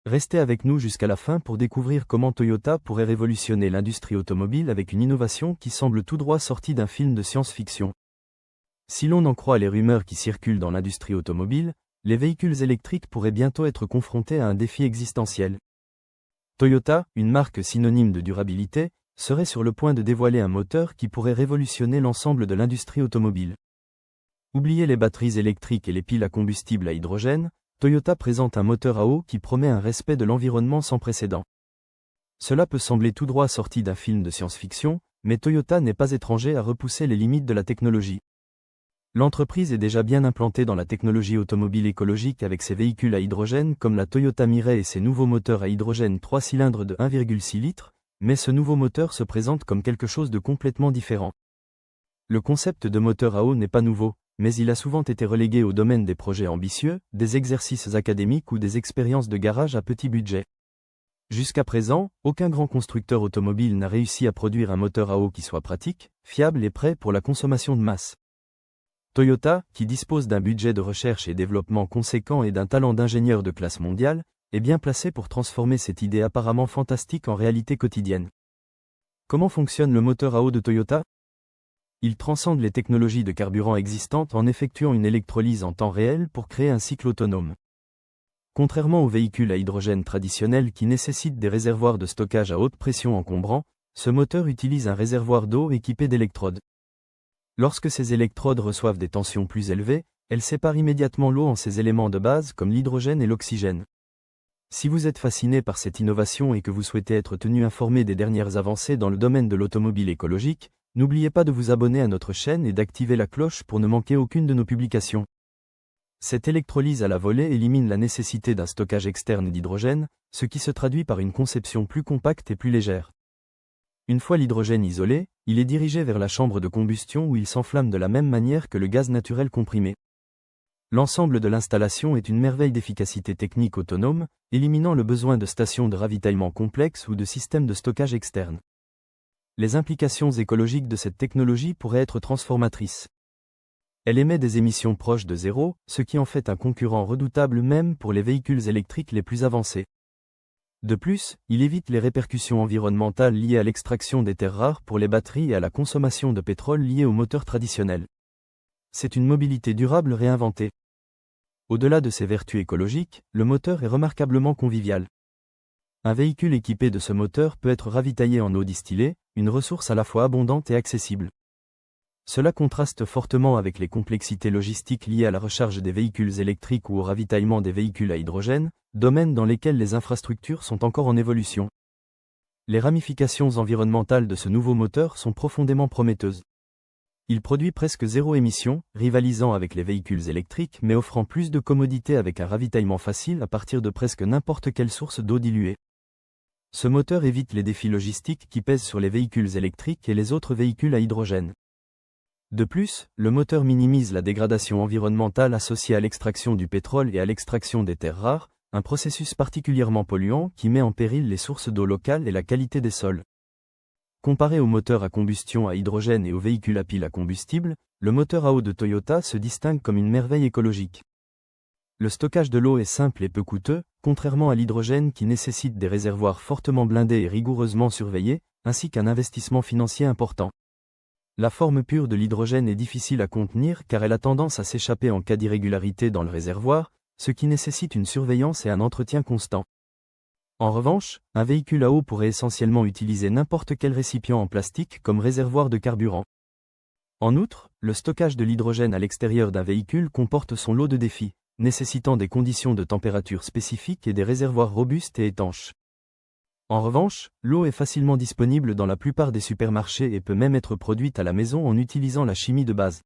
Restez avec nous jusqu'à la fin pour découvrir comment Toyota pourrait révolutionner l'industrie automobile avec une innovation qui semble tout droit sortie d'un film de science-fiction. Si l'on en croit les rumeurs qui circulent dans l'industrie automobile, les véhicules électriques pourraient bientôt être confrontés à un défi existentiel. Toyota, une marque synonyme de durabilité, serait sur le point de dévoiler un moteur qui pourrait révolutionner l'ensemble de l'industrie automobile. Oubliez les batteries électriques et les piles à combustible à hydrogène, Toyota présente un moteur à eau qui promet un respect de l'environnement sans précédent. Cela peut sembler tout droit sorti d'un film de science-fiction, mais Toyota n'est pas étranger à repousser les limites de la technologie. L'entreprise est déjà bien implantée dans la technologie automobile écologique avec ses véhicules à hydrogène comme la Toyota Mirai et ses nouveaux moteurs à hydrogène 3 cylindres de 1,6 litres, mais ce nouveau moteur se présente comme quelque chose de complètement différent. Le concept de moteur à eau n'est pas nouveau, mais il a souvent été relégué au domaine des projets ambitieux, des exercices académiques ou des expériences de garage à petit budget. Jusqu'à présent, aucun grand constructeur automobile n'a réussi à produire un moteur à eau qui soit pratique, fiable et prêt pour la consommation de masse. Toyota, qui dispose d'un budget de recherche et développement conséquent et d'un talent d'ingénieur de classe mondiale, est bien placé pour transformer cette idée apparemment fantastique en réalité quotidienne. Comment fonctionne le moteur à eau de Toyota ? Il transcende les technologies de carburant existantes en effectuant une électrolyse en temps réel pour créer un cycle autonome. Contrairement aux véhicules à hydrogène traditionnels qui nécessitent des réservoirs de stockage à haute pression encombrants, ce moteur utilise un réservoir d'eau équipé d'électrodes. Lorsque ces électrodes reçoivent des tensions plus élevées, elles séparent immédiatement l'eau en ses éléments de base comme l'hydrogène et l'oxygène. Si vous êtes fasciné par cette innovation et que vous souhaitez être tenu informé des dernières avancées dans le domaine de l'automobile écologique, n'oubliez pas de vous abonner à notre chaîne et d'activer la cloche pour ne manquer aucune de nos publications. Cette électrolyse à la volée élimine la nécessité d'un stockage externe d'hydrogène, ce qui se traduit par une conception plus compacte et plus légère. Une fois l'hydrogène isolé, il est dirigé vers la chambre de combustion où il s'enflamme de la même manière que le gaz naturel comprimé. L'ensemble de l'installation est une merveille d'efficacité technique autonome, éliminant le besoin de stations de ravitaillement complexes ou de systèmes de stockage externes. Les implications écologiques de cette technologie pourraient être transformatrices. Elle émet des émissions proches de zéro, ce qui en fait un concurrent redoutable même pour les véhicules électriques les plus avancés. De plus, il évite les répercussions environnementales liées à l'extraction des terres rares pour les batteries et à la consommation de pétrole liée aux moteurs traditionnels. C'est une mobilité durable réinventée. Au-delà de ses vertus écologiques, le moteur est remarquablement convivial. Un véhicule équipé de ce moteur peut être ravitaillé en eau distillée, une ressource à la fois abondante et accessible. Cela contraste fortement avec les complexités logistiques liées à la recharge des véhicules électriques ou au ravitaillement des véhicules à hydrogène, domaines dans lesquels les infrastructures sont encore en évolution. Les ramifications environnementales de ce nouveau moteur sont profondément prometteuses. Il produit presque zéro émission, rivalisant avec les véhicules électriques mais offrant plus de commodité avec un ravitaillement facile à partir de presque n'importe quelle source d'eau diluée. Ce moteur évite les défis logistiques qui pèsent sur les véhicules électriques et les autres véhicules à hydrogène. De plus, le moteur minimise la dégradation environnementale associée à l'extraction du pétrole et à l'extraction des terres rares, un processus particulièrement polluant qui met en péril les sources d'eau locales et la qualité des sols. Comparé aux moteurs à combustion à hydrogène et aux véhicules à pile à combustible, le moteur à eau de Toyota se distingue comme une merveille écologique. Le stockage de l'eau est simple et peu coûteux, contrairement à l'hydrogène qui nécessite des réservoirs fortement blindés et rigoureusement surveillés, ainsi qu'un investissement financier important. La forme pure de l'hydrogène est difficile à contenir car elle a tendance à s'échapper en cas d'irrégularité dans le réservoir, ce qui nécessite une surveillance et un entretien constant. En revanche, un véhicule à eau pourrait essentiellement utiliser n'importe quel récipient en plastique comme réservoir de carburant. En outre, le stockage de l'hydrogène à l'extérieur d'un véhicule comporte son lot de défis, nécessitant des conditions de température spécifiques et des réservoirs robustes et étanches. En revanche, l'eau est facilement disponible dans la plupart des supermarchés et peut même être produite à la maison en utilisant la chimie de base.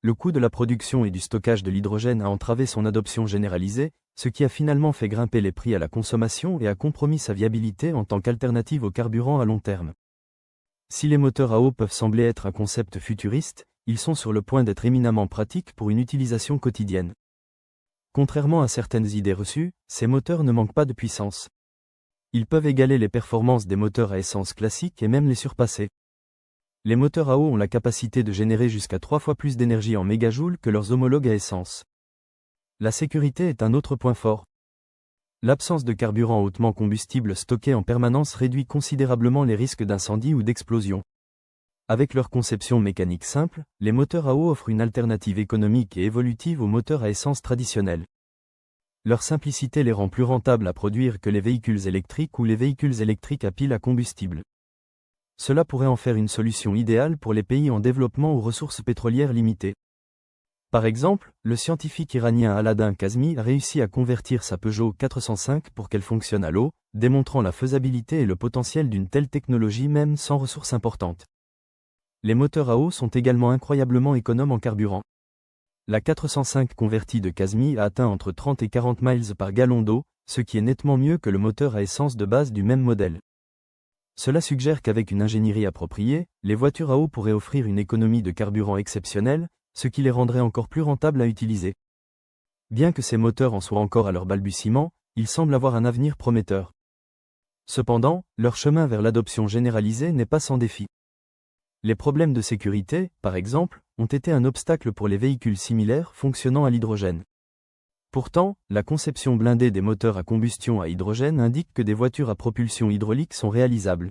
Le coût de la production et du stockage de l'hydrogène a entravé son adoption généralisée, ce qui a finalement fait grimper les prix à la consommation et a compromis sa viabilité en tant qu'alternative au carburant à long terme. Si les moteurs à eau peuvent sembler être un concept futuriste, ils sont sur le point d'être éminemment pratiques pour une utilisation quotidienne. Contrairement à certaines idées reçues, ces moteurs ne manquent pas de puissance. Ils peuvent égaler les performances des moteurs à essence classiques et même les surpasser. Les moteurs à eau ont la capacité de générer jusqu'à 3 fois plus d'énergie en mégajoules que leurs homologues à essence. La sécurité est un autre point fort. L'absence de carburant hautement combustible stocké en permanence réduit considérablement les risques d'incendie ou d'explosion. Avec leur conception mécanique simple, les moteurs à eau offrent une alternative économique et évolutive aux moteurs à essence traditionnels. Leur simplicité les rend plus rentables à produire que les véhicules électriques ou les véhicules électriques à pile à combustible. Cela pourrait en faire une solution idéale pour les pays en développement aux ressources pétrolières limitées. Par exemple, le scientifique iranien Aladin Kazmi a réussi à convertir sa Peugeot 405 pour qu'elle fonctionne à l'eau, démontrant la faisabilité et le potentiel d'une telle technologie même sans ressources importantes. Les moteurs à eau sont également incroyablement économes en carburant. La 405 convertie de Kazmi a atteint entre 30 et 40 miles par gallon d'eau, ce qui est nettement mieux que le moteur à essence de base du même modèle. Cela suggère qu'avec une ingénierie appropriée, les voitures à eau pourraient offrir une économie de carburant exceptionnelle, ce qui les rendrait encore plus rentables à utiliser. Bien que ces moteurs en soient encore à leur balbutiement, ils semblent avoir un avenir prometteur. Cependant, leur chemin vers l'adoption généralisée n'est pas sans défi. Les problèmes de sécurité, par exemple, ont été un obstacle pour les véhicules similaires fonctionnant à l'hydrogène. Pourtant, la conception blindée des moteurs à combustion à hydrogène indique que des voitures à propulsion hydraulique sont réalisables.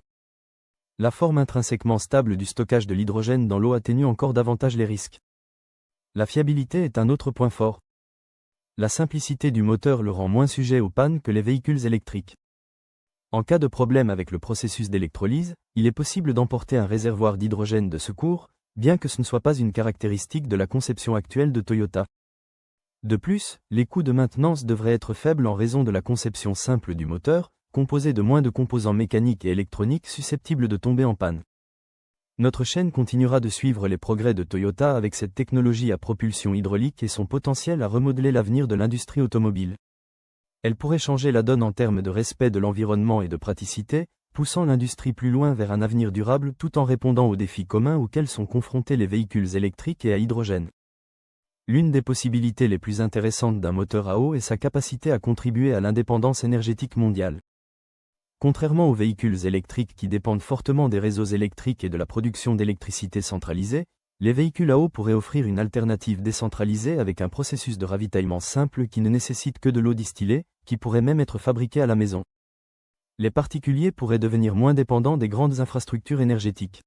La forme intrinsèquement stable du stockage de l'hydrogène dans l'eau atténue encore davantage les risques. La fiabilité est un autre point fort. La simplicité du moteur le rend moins sujet aux pannes que les véhicules électriques. En cas de problème avec le processus d'électrolyse, il est possible d'emporter un réservoir d'hydrogène de secours, bien que ce ne soit pas une caractéristique de la conception actuelle de Toyota. De plus, les coûts de maintenance devraient être faibles en raison de la conception simple du moteur, composé de moins de composants mécaniques et électroniques susceptibles de tomber en panne. Notre chaîne continuera de suivre les progrès de Toyota avec cette technologie à propulsion hydraulique et son potentiel à remodeler l'avenir de l'industrie automobile. Elle pourrait changer la donne en termes de respect de l'environnement et de praticité, poussant l'industrie plus loin vers un avenir durable tout en répondant aux défis communs auxquels sont confrontés les véhicules électriques et à hydrogène. L'une des possibilités les plus intéressantes d'un moteur à eau est sa capacité à contribuer à l'indépendance énergétique mondiale. Contrairement aux véhicules électriques qui dépendent fortement des réseaux électriques et de la production d'électricité centralisée, les véhicules à eau pourraient offrir une alternative décentralisée avec un processus de ravitaillement simple qui ne nécessite que de l'eau distillée, qui pourrait même être fabriquée à la maison. Les particuliers pourraient devenir moins dépendants des grandes infrastructures énergétiques.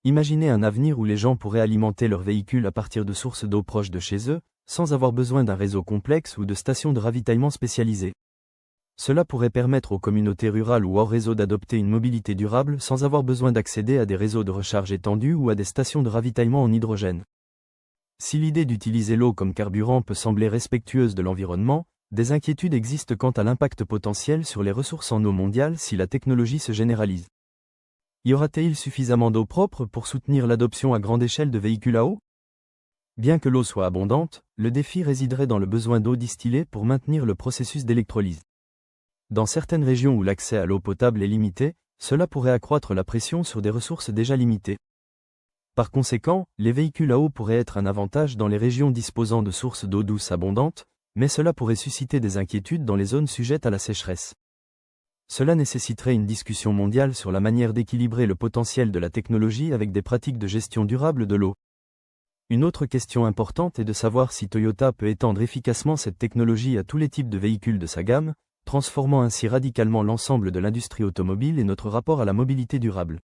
Imaginez un avenir où les gens pourraient alimenter leurs véhicules à partir de sources d'eau proches de chez eux, sans avoir besoin d'un réseau complexe ou de stations de ravitaillement spécialisées. Cela pourrait permettre aux communautés rurales ou hors réseau d'adopter une mobilité durable sans avoir besoin d'accéder à des réseaux de recharge étendus ou à des stations de ravitaillement en hydrogène. Si l'idée d'utiliser l'eau comme carburant peut sembler respectueuse de l'environnement, des inquiétudes existent quant à l'impact potentiel sur les ressources en eau mondiale si la technologie se généralise. Y aura-t-il suffisamment d'eau propre pour soutenir l'adoption à grande échelle de véhicules à eau? Bien que l'eau soit abondante, le défi résiderait dans le besoin d'eau distillée pour maintenir le processus d'électrolyse. Dans certaines régions où l'accès à l'eau potable est limité, cela pourrait accroître la pression sur des ressources déjà limitées. Par conséquent, les véhicules à eau pourraient être un avantage dans les régions disposant de sources d'eau douce abondantes, mais cela pourrait susciter des inquiétudes dans les zones sujettes à la sécheresse. Cela nécessiterait une discussion mondiale sur la manière d'équilibrer le potentiel de la technologie avec des pratiques de gestion durable de l'eau. Une autre question importante est de savoir si Toyota peut étendre efficacement cette technologie à tous les types de véhicules de sa gamme, transformant ainsi radicalement l'ensemble de l'industrie automobile et notre rapport à la mobilité durable.